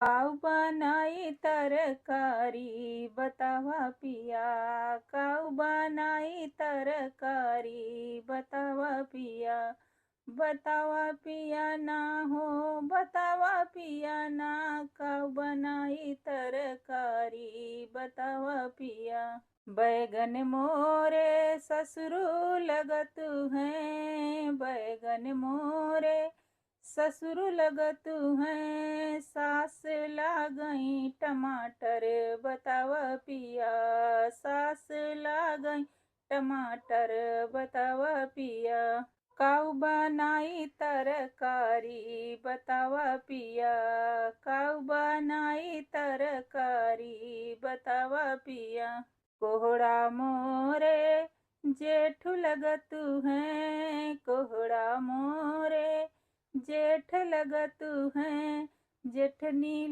काऊ बनाई तरकारी बतावा पिया, काऊ बनाई तरकारी बतावा पिया, बतावा पिया ना हो, बतावा पिया ना, काऊ बनाई तरकारी बतावा पिया। बैगन मोरे ससुरु लगतु हैं, बैगन मोरे ससुरु लगतु हैं, सास लागई टमाटर बतावा पिया, सास लागई टमाटर बतावा पिया। काऊ बनाई तरकारी बतावा पिया, काऊ बनाई तरकारी बतावा पिया। कोहड़ा मोरे जेठ लगतु हैं, कोहड़ा मोरे जेठ लगतु हैं, जेठनी